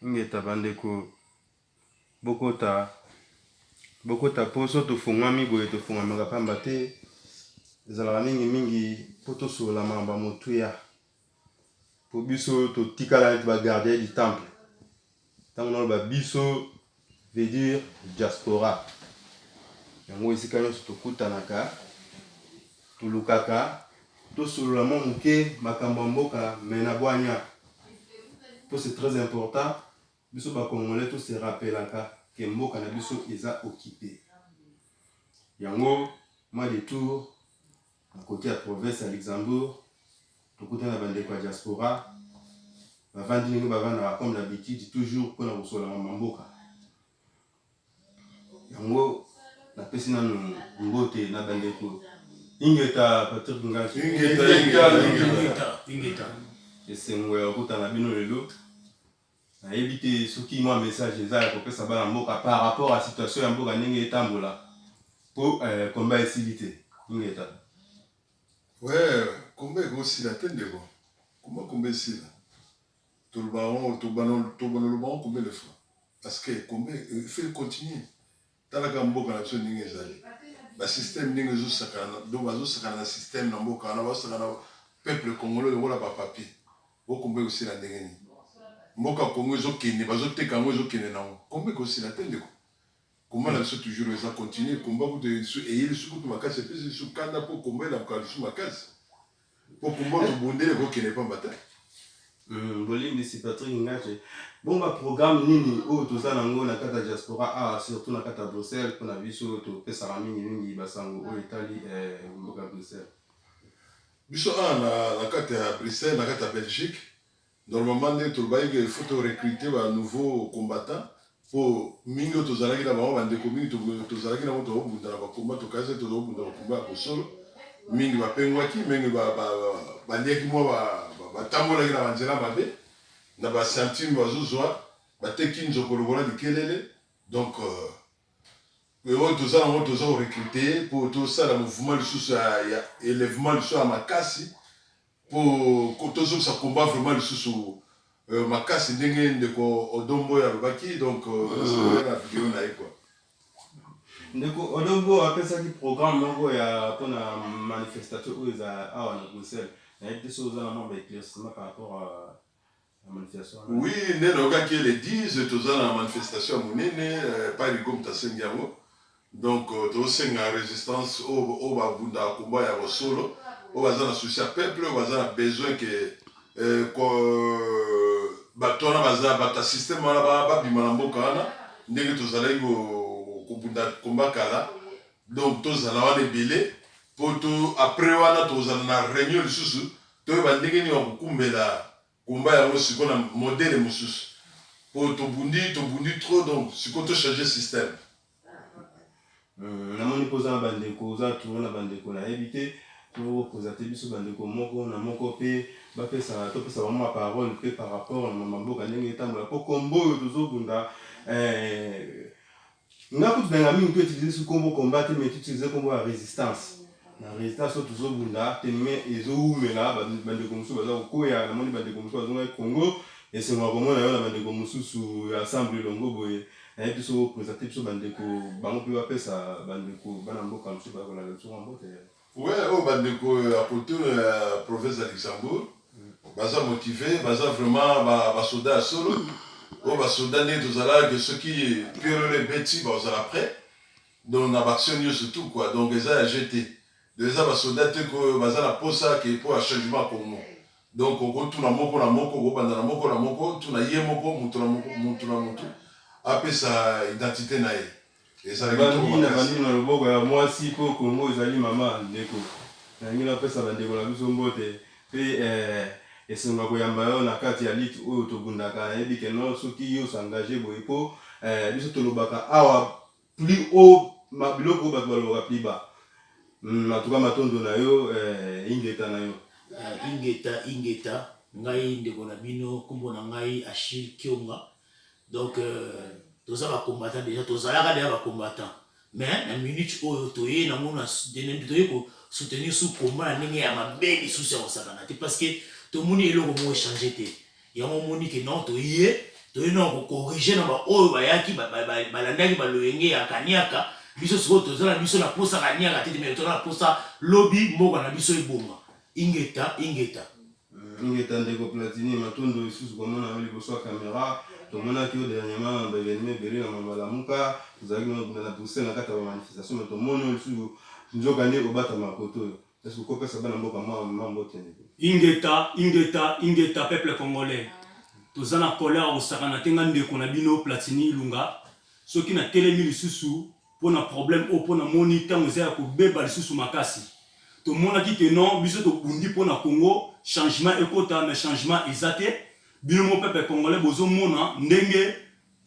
Ingeta bandeko bokota poso tofungwami boye tofungwamaka pamba te ezalaka mingi po tosola mamba motuya po biso totikala neti bagardien du temple ntango naloba biso veut dire diaspora yango esika nyonso tokutanaka tulukaka tosolola mwa moke makambo ya mboka me na bwanya po c'est très important biso bakongolais to se rappelaka ke mboka na biso eza occupé yango ma détour na côté ya province ya Luxembourg tokutana bandeko ya diaspora bavandi ndenge bavandaka comme d'habitude toujours mpona kosola mboka yango napesi nanu mbote na bandeko ingeta Patrick Ngati ingeta esengo ya kokutana bino lelo nayebi te soki mwa message eza ya kopesa bana mboka par rapport à situation ya mboka ndenge etambola po komba esili te ingeta komba ekosila te ndeko komba esila tolobana komba le fois parce que komba il faut continuer talaka mboka na biso ndenge ezali basystème ndenge ezosakana donc bazosakana na système na mboka wana bazosakana na peuple congolais lokola bapapier okomba ekosila ndenge nini mboka Congo ezokende bazoteka yango ezokende nango komba ekosila te ndeko komba na biso toujours eza continue komba kutu eyeli su kutu makasi epesi lisu kanda mpo komba elamuka lisu makasi mpo komba tobundeli ekokende pamba te bolimbisi Patrick Ngati bomba programme nini oyo toza nango na kata diaspora surtout na kata Bruxelles mpona biso topesaka mingi basango oyo etali mboka Bruxelles biso na kata ya Bruxelles na kata ya Belgique normalement nde tolobaki il faut recruter ba nouveaux combattants po mingi oyo tozalaki na bango bandeko mingi tozalaki nango tokobunda na bakomba tokazi tozobunda bakomba ya kosolo mingi bapengwaki mingi baliaki mwa batambolaki na banzela mabe na basentime bazozwa bateki nzoko lokola likelele donc oyo toza nango toza korecrute mpo tosala mouvement lisusu ya élèvement lisusu ya makasi mpo tozokisa komba vraiment lisusu makasi ndenge ndeko Odombo alobaki donc na video na ye quoi ndeko Odombo apesaki programme moko ya mpona manifestation oyo eza awa na Bruxelles nayebi te so oza na mwa baéclaircissement par rapport à la manifestation oui nde naokaki le 10 toza na manifestation ya monene parigom tasengi yango donc tosenga résistance oyo babundaka komba ya bosolo oyo baza na souci ya peuple oyo baza na besoin ke bato wana baza bato ya système wana babima na mboka wana ndenge tozalaki kobunda komba kala donc tozala wana ebele mpo après wana tozala na réunion lisusu toyeba ndenge nini bakokumbela komba yango sikoyo na modele mosusu mpo tobundi trop donc sikoyo tochange système namoni mpoza na bandeko oza tour na bandeko nayebi te tokoza te biso bandeko moko na moko mpe topesa bango parole mpe par rapport na mboka ndenge etambola mpo kombo oyo tozobunda nga kutu nanga mingi toutilize su kombo komba te mais toutilize kombo ya résistance na résistance oyo tozobunda te me ezoumela bandeko mosusu baza kokoya namoni bandeko mosusu bazongaki Congo esengoka komona yo na bandeko mosusu ya assemble elongo boye nayebi biso kopresente biso bandeko bango mpe bapesa bandeko bana mboka mosusu bakolala biso mwa te oyo bandeko ya kote ya province ya Luxembourg baza motive baza vraiment basoda ya solo oyo basoda ndenge tozalaki soki pierre ebeti bazala prêt donc na baaction nyonso tout quoi donc eza ya gt eza basoda te koyo baza na posa ke po ya changement ya Congo donc okotuna moko na moko okobanda na moko tuna ye moko mutu na mutu apesa identité na ye bandi na loboko ya mwasi mpo Congo ezali mama ndeko nangi napesa bandeko na biso mbote mpe esenga koyamba yo na kati ya lite oyo tobundaka nayebi ke no soki yo s'engage boye mpo biso tolobaka awa plus haut biloko oyo bato balobaka plus bas matuka matondo na yo ingeta na yo ingeta ngai ndeko na bino kombo na ngai Achille Kionga donc toza bakombatant déjà tozalaka deja bakombatant mais na minute oyo toye na mona toye soutenir sous combat na ndenge ya mabe lisusu ya kosakana te parce que tomoni eloko moko échanger te yango moni ke non toye non kokorige na baoyo bayaki balandaki baloyenge ya kaniaka biso sikoyo toza na biso na posa kaniaka tete me toza na posa lobi mboka na biso ebonga ingeta ndeko Platini matondo isusu komona liboso ya caméra tomonaki yo dernièrement baévénement ebele na mambalamuka tozalaki na Bruxelles na kati ya bamanifestation me tomoni lisusu nzoka nde kobata makoto oyo est-ce que kopesa bana mboka mbote ingeta peuple congolais toza na colère osaka na tenga ndeko na bino Platini Ilunga soki na telemi lisusu mpona problème oyo mpona moni ntango eza ya kobeba lisusu makasi tomonaki ke non biso tobundi mpona Congo changement ekota mais changement eza te bino mo peuple congolais bozomona ndenge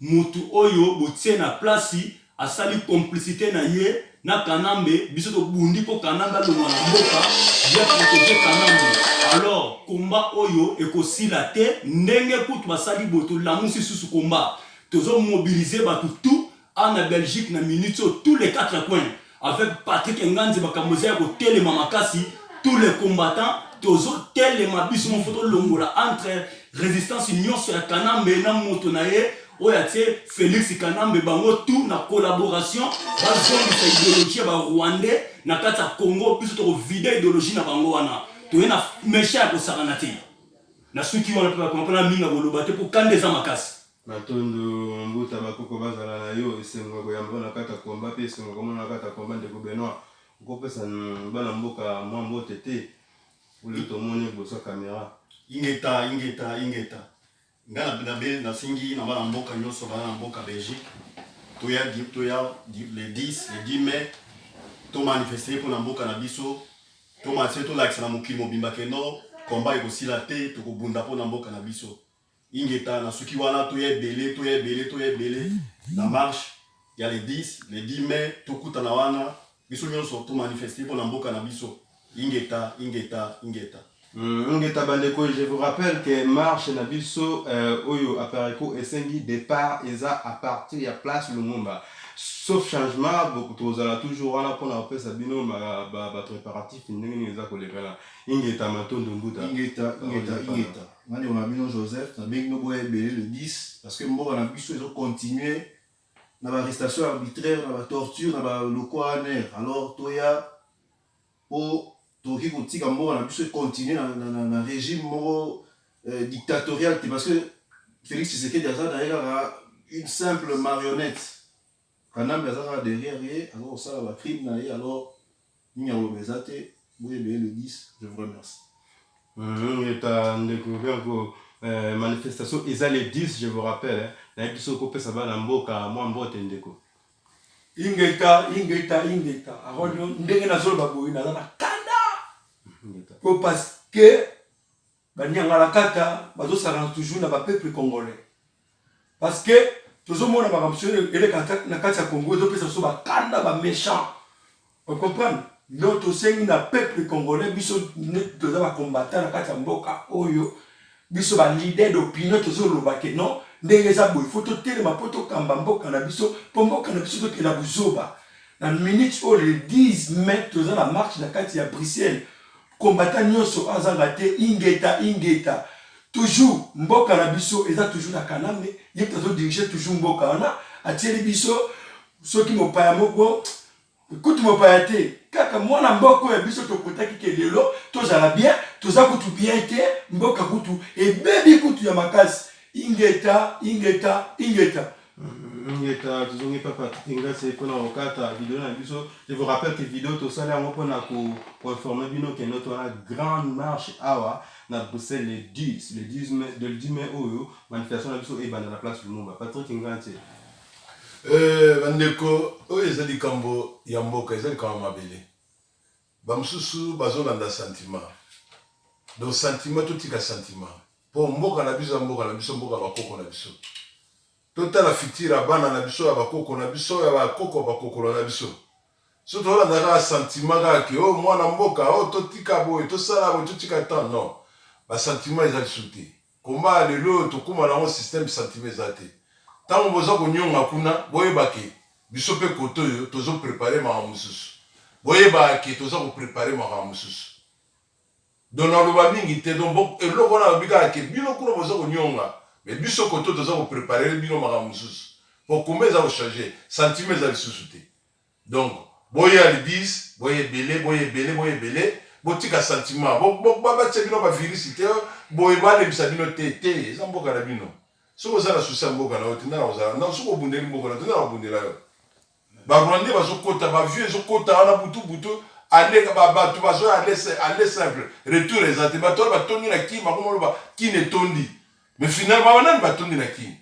mutu oyo botie na place asali complicité na ye na Kanambe biso tobundi mpo Kanambe alongwa na mboka ya protéger Kanambe alors combat oyo ekosila te ndenge kutu basali boto lamusi susu combat tozo mobiliser batu tout en Belgique na minute tous les 4 coins avec Patrick Nganzi bakamboza ya kotelema makasi tous les combattants tozo telema biso mo photo longola entre résistance nyonso ya Kanambe na moto na ye oya tie Félix Kanambe bango tout na collaboration bazongisa idéologie ba Rwandais na kati ya Congo biso to vide idéologie na bango wana to na méchant ko sakana te na suki wana pe comprendre minga boloba te pour kande za makasi matondo mbuta bakoko bazala na yo esengo ko yamba na kati ya komba pe esengo ko na kati ya komba ndeko Benoît ukopesa bana mboka mwa mbote te ule tomoni boso caméra ingeta ngana binabe na singi na bana mboka nyonso bana mboka Belgique toya le 10 mai to manifester pour na mboka na biso to matse to lakisa na mokili mobimba ke no combat ekosila te to kobunda pour na mboka na biso ingeta na suki wana toya ebele na marche ya le 10 mai to kutana wana biso nyonso to manifester pour na mboka na biso ingeta Ngeta bandeko, je vous rappelle que marche na biso oyo apareko esengi départ eza à partir ya place Lumumba sauf changement beaucoup tozala toujours wana pona opesa bino ba préparatif ndenge eza kolekala ingeta matondo mbuta ingeta ngani on a bino Joseph na bengi no boye belé le 10 parce que mboka na biso ezo continuer na ba arrestation arbitraire na ba torture na ba lokoaner alors toya o toki kotika mboka na biso continuer na régime moko dictatorial parce que Félix Tshisekedi aza une simple marionnette Kanambe aza derrière ye alors on sala ba crime na ye alors ni ngalo bezate boye le 10 je vous remercie ngeta ndeko ko manifestation eza le 10 je vous rappelle na biso ko pesa bana mboka mwa mbote ndeko ingeta arono ndenge na zolo baboyi na na parce que banyangala kata bazosala toujours na ba peuple congolais parce que tozomona ba kamsio ele kata na kati ya Congo ezopesa so bakanda ba méchant on comprend notre sengi na peuple congolais biso toza ba combattant na kati ya mboka oyo biso ba leader d'opinion tozoloba ke non ndenge za boy photo telema poto kamba mboka na biso po mboka na biso to ke la buzoba na minute o le 10 mai toza na marche na kati ya Bruxelles combattant nyonso azanga te ingeta toujours mboka na biso eza toujours na Kanambe ye tazo diriger toujours mboka wana atieli biso soki mopaya moko écoute mopaya te kaka mwana mboka ya biso tokotaki ke lelo tozala bien toza kutu bien te mboka kutu ebebi kutu ya makasi ingeta tuzongi papa ingase pona okata vidéo na biso je vous rappelle que vidéo to sala yango pona ko informer bino que notre grande marche awa na Bruxelles le 10 mai oyo manifestation na biso e bana na place Lumumba Patrick Ngante bandeko oyo eza likambo ya mboka eza likambo mabele bamosusu bazolanda sentiment donc sentiment totika sentiment po mboka na biso mboka bakoko na biso totala fitira bana na biso ya bakoko na biso ya bakoko na biso so tolanda kaka sentiment kaka ke o mwana mboka o totika boye tosala boye totika temps non basentiment eza lisu te komba lelo tokóma nango système sentiment eza te ntango boza konyonga kuna boyeba ke biso mpe kote oyo tozoprépare makambo mosusu boyeba ke toza koprépare makambo mosusu donc naloba mingi te donc bon eloko wana babika ke bino kuna boza konyonga mais biso koto toza koprépare bino makambo mosusu pokoma eza kochange sentiment eza lisusu te donc boya le 10 boye ebele botika sentiment batia bino bavirisi te boye balebisa bino te eza mboka na bino soki oza na susi ya mboka na yo te ndana ozala na soki obundeli mboka na yo te ndana obundela yo barwandais bazokota bavieux ezokota wana butu aleka bato bazoya ale simple retour eza te bato wana batondi na kini makoma oloba kini etondi mais finalement banani batondi na kini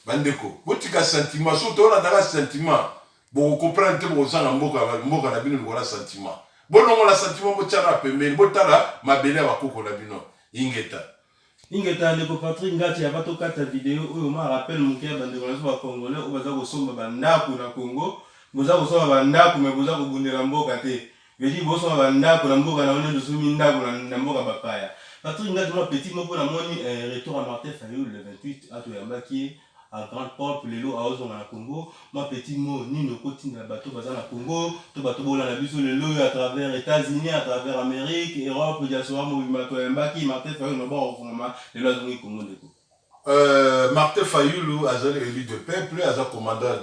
bandeko botika sentiment soki toyolandaka sentiment bokokomprendre te bokozanga mboka na bino likola sentiment bolongola sentiment botiana pembeni botala mabele ya bakoko na bino ingeta ndeko Patrick Ngati ava tokata video oyo ma rappel moke ya bandeko na biso bakongolais oyo baza kosomba bandako na Congo boza kosomba bandako me boza kobundela mboka te vedi bosomba bandako na mboka na ono tosomi ndako na mboka bapaya. Patrick Ngati mwa petit moko na moni retour à Martin Fayulu le 28 atoyambaki à Grand Port les lots à Ozonga na Congo ma petit mot nino koti na bateau baza na Congo to bateau bola na biso le lot à travers États-Unis à travers Amérique Europe diaspora mouvement to yambaki Martin Fayulu no ba ofuma les lots à Congo de Martin Fayulu azali élu de peuple aza combattant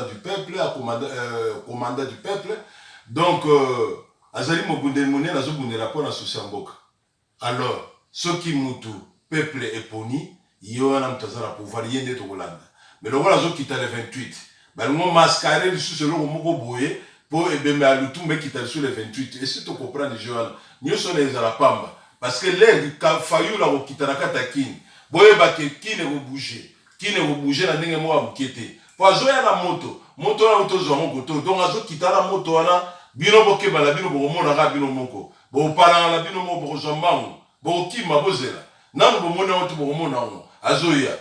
du peuple commandant du peuple donc azali mobundeli monene azobundela mpona susi ya mboka alors soki mutu peuple eponi yo wana mutu aza na pouvoir ye nde tokolanda mais lokola azokita le 28 balingo mascare lisusu eloko moko boye mpo ebembe ya lutumba ekita lisusu le 28 esi tokopprendre jo wana nyonso wana ezala pamba parce que lere Fayulu akokita na kati ya kini boyebake kini ekobouge na ndenge moko ya moke te po azoya na moto wana tozwango koto donc azokita na moto wana bino bokebala bino bokomonaka bino moko bopalanga na bino moko bokozwa mbangu bokokima bozela nanu bomoni yango te bokomona yango azoya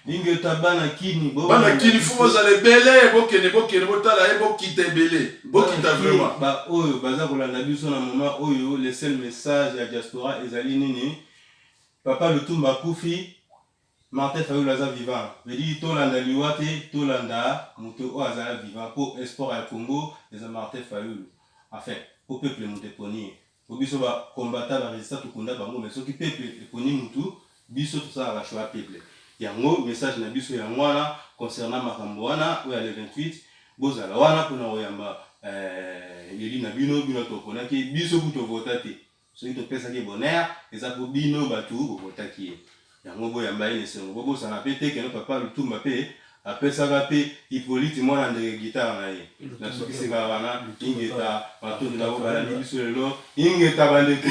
ingeta bana kini fo bozala ebele bokende botala ye bokita ebele bokita vraiment ba oyo baza kolanda biso na moment oyo le seul message ya diaspora ezali nini papa Lutumba kufi Martin Fayulu aza vivant vedi tolanda liwa te tolanda moto oyo azala vivant po espoir ya Congo eza Martin Fayulu enfin po peuple moto eponi po biso bakombata barésistant tokunda bango mais soki peuple eponi mutu biso tosalaka choix peuple yango message na biso yango wana concernant makambo wana oyo le 28 bozala wana mpona koyamba yeli na bino toponaki biso kuto vota te soki topesaki bonheur eza po bino bato bovotaki ye yango boyamba ye esengo bosana mpe te keno papa Lutumba mpe apesaka mpe Hippolyte mwana ndenge gitare na ye nasokisaka wana ingeta batondi na bobalani biso lelo ingeta bandeko